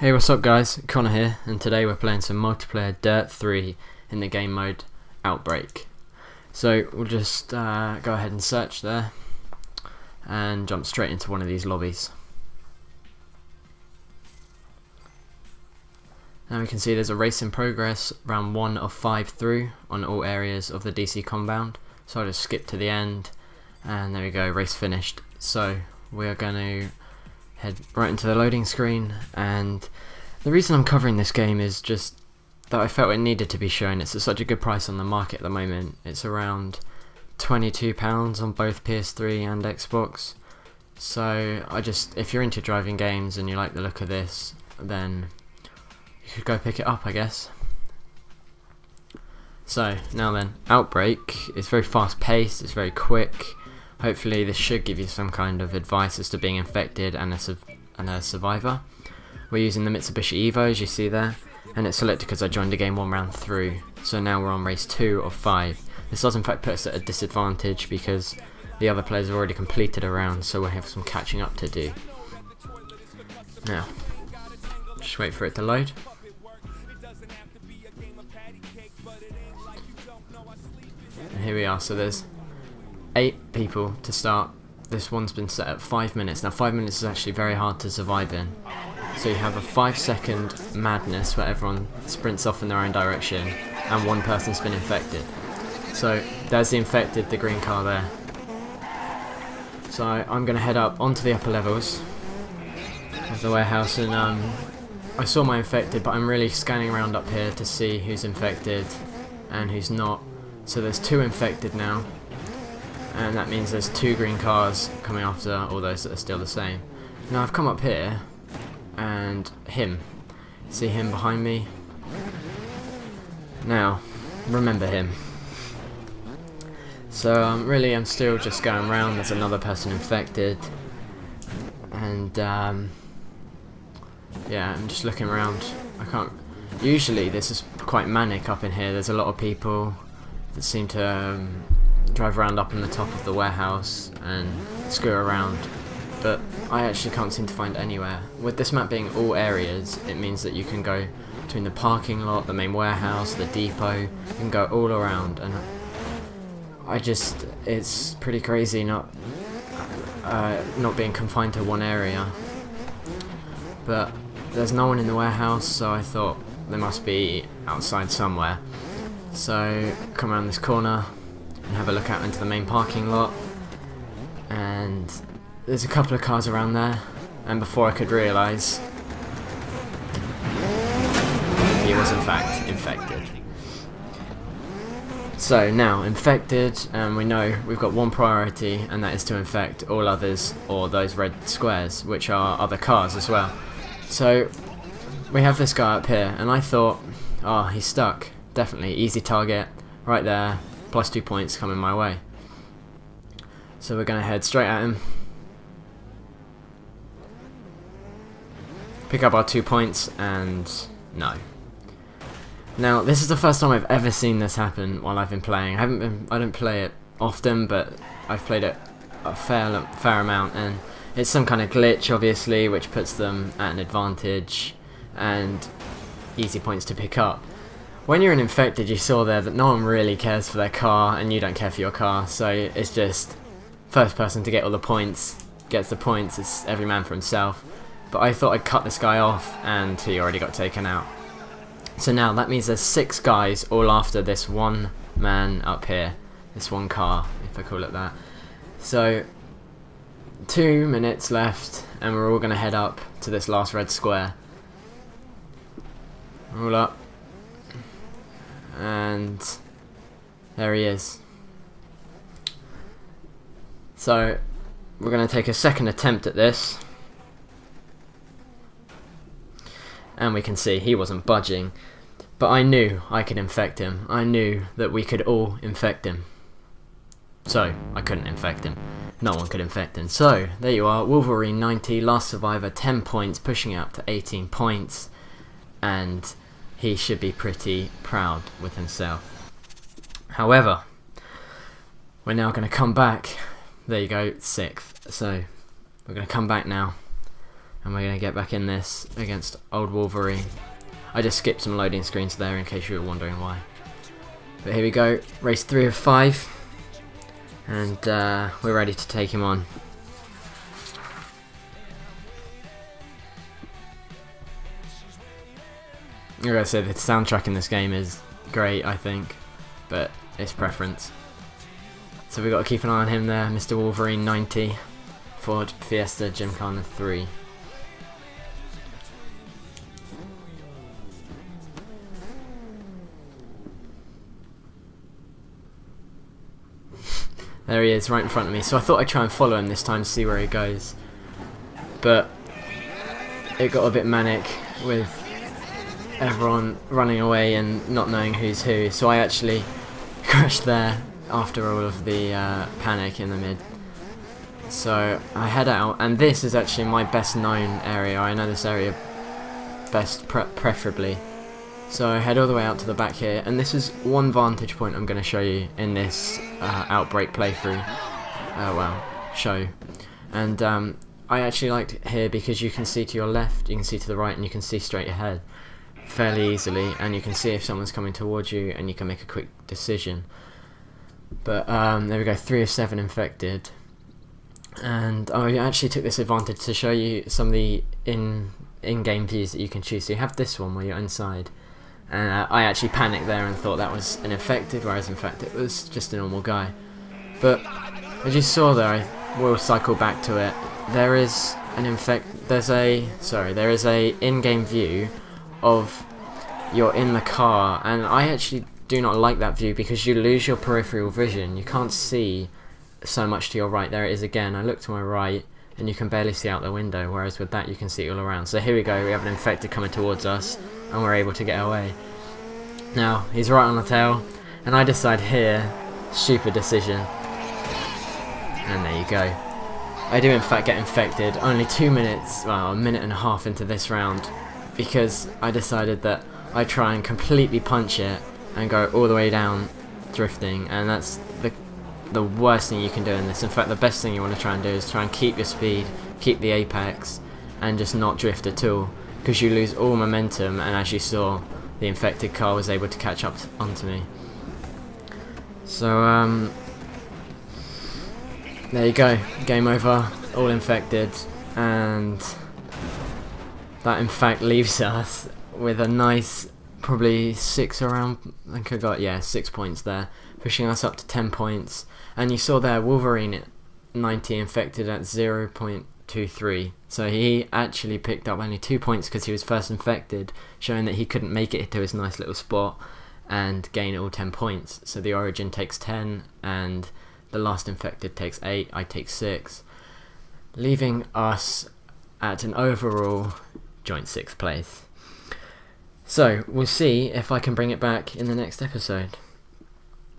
Hey, what's up guys, Conor here, and today we're playing some multiplayer Dirt 3 in the game mode Outbreak. So we'll just go ahead and search there and jump straight into one of these lobbies. Now we can see there's a race in progress, round 1 of 5 through on all areas of the DC compound. So I'll just skip to the end and there we go, race finished. So we are going to head right into the loading screen, and the reason I'm covering this game is just that I felt it needed to be shown. It's at such a good price on the market at the moment. It's around £22 on both PS3 and Xbox. So if you're into driving games and you like the look of this, then you should go pick it up, I guess. So now then, Outbreak is very fast paced, it's very quick. Hopefully this should give you some kind of advice as to being infected and a survivor. We're using the Mitsubishi Evo, as you see there, and it's selected because I joined the game 1 round through. So now we're on race 2 of 5. This does in fact put us at a disadvantage because the other players have already completed a round, so we'll have some catching up to do. Now, just wait for it to load. And here we are, so there's 8 people to start. This one's been set at 5 minutes. Now 5 minutes is actually very hard to survive in. So you have a 5-second madness where everyone sprints off in their own direction and one person's been infected. So there's the infected, the green car there. So I'm going to head up onto the upper levels of the warehouse, and I saw my infected, but I'm really scanning around up here to see who's infected and who's not. So there's 2 infected now, and that means there's 2 green cars coming after all those that are still the same. Now I've come up here, and see him behind me? Now, remember him. So really I'm still just going around. There's another person infected, and yeah, I'm just looking around. Usually this is quite manic up in here. There's a lot of people that seem to drive around up on the top of the warehouse and screw around, but I actually can't seem to find anywhere. With this map being all areas, it means that you can go between the parking lot, the main warehouse, the depot. You can go all around, and it's pretty crazy not being confined to one area. But there's no one in the warehouse, so I thought they must be outside somewhere. So come around this corner and have a look out into the main parking lot, and there's a couple of cars around there, and before I could realise, he was in fact infected. So now infected, and we know we've got one priority, and that is to infect all others, or those red squares, which are other cars as well. So we have this guy up here, and I thought, oh, he's stuck, definitely easy target right there, plus 2 points coming my way. So we're going to head straight at him, pick up our 2 points, and no. Now this is the first time I've ever seen this happen while I've been playing. I don't play it often, but I've played it a fair amount, and it's some kind of glitch obviously which puts them at an advantage and easy points to pick up. When you're an infected, you saw there that no one really cares for their car, and you don't care for your car, so it's just first person to get all the points gets the points. It's every man for himself. But I thought I'd cut this guy off, and he already got taken out. So now that means there's 6 guys all after this one man up here, this one car, if I call it that. So 2 minutes left, and we're all going to head up to this last red square. All up, and there he is. So we're going to take a second attempt at this, and we can see he wasn't budging, but I knew I could infect him. I knew that we could all infect him, so I couldn't infect him. No one could infect him. So there you are, Wolverine 90, last survivor, 10 points, pushing out to 18 points, and he should be pretty proud with himself. However, we're now going to come back. There you go, 6th. So we're going to come back now and we're going to get back in this against old Wolverine. I just skipped some loading screens there in case you were wondering why. But here we go, race 3 of 5, and we're ready to take him on. I gotta say, the soundtrack in this game is great, I think, but it's preference. So we've got to keep an eye on him there, Mr. Wolverine 90, Ford Fiesta Gymkhana 3. There he is, right in front of me. So I thought I'd try and follow him this time to see where he goes. But it got a bit manic with everyone running away and not knowing who's who. So I actually crashed there after all of the panic in the mid. So I head out, and this is actually my best known area. I know this area best preferably. So I head all the way out to the back here, and this is one vantage point I'm going to show you in this Outbreak playthrough, show. And I actually liked it here because you can see to your left, you can see to the right, and you can see straight ahead fairly easily, and you can see if someone's coming towards you, and you can make a quick decision. But there we go, 3 of 7 infected. And I actually took this advantage to show you some of the in-game views that you can choose. So you have this one where you're inside. And I actually panicked there and thought that was an infected, whereas in fact it was just a normal guy. But as you saw there, I will cycle back to it. There is an there is a in-game view of you're in the car, and I actually do not like that view because you lose your peripheral vision. You can't see so much to your right. There it is again. I look to my right and you can barely see out the window, whereas with that you can see all around. So here we go, we have an infected coming towards us, and we're able to get away. Now, he's right on the tail, and I decide here, stupid decision, and there you go. I do in fact get infected only 2 minutes, well, a minute and a half into this round, because I decided that I'd try and completely punch it and go all the way down drifting, and that's the worst thing you can do in this. In fact, the best thing you want to try and do is try and keep your speed, keep the apex, and just not drift at all, because you lose all momentum, and as you saw, the infected car was able to catch up onto me. So there you go, game over, all infected, and that in fact leaves us with a nice probably 6 around, I think I got 6 points there, pushing us up to 10 points. And you saw there Wolverine 90 infected at 0.23, so he actually picked up only 2 points because he was first infected, showing that he couldn't make it to his nice little spot and gain all 10 points. So the Origin takes 10 and the last infected takes 8, I take 6, leaving us at an overall joint 6th place. So we'll see if I can bring it back in the next episode.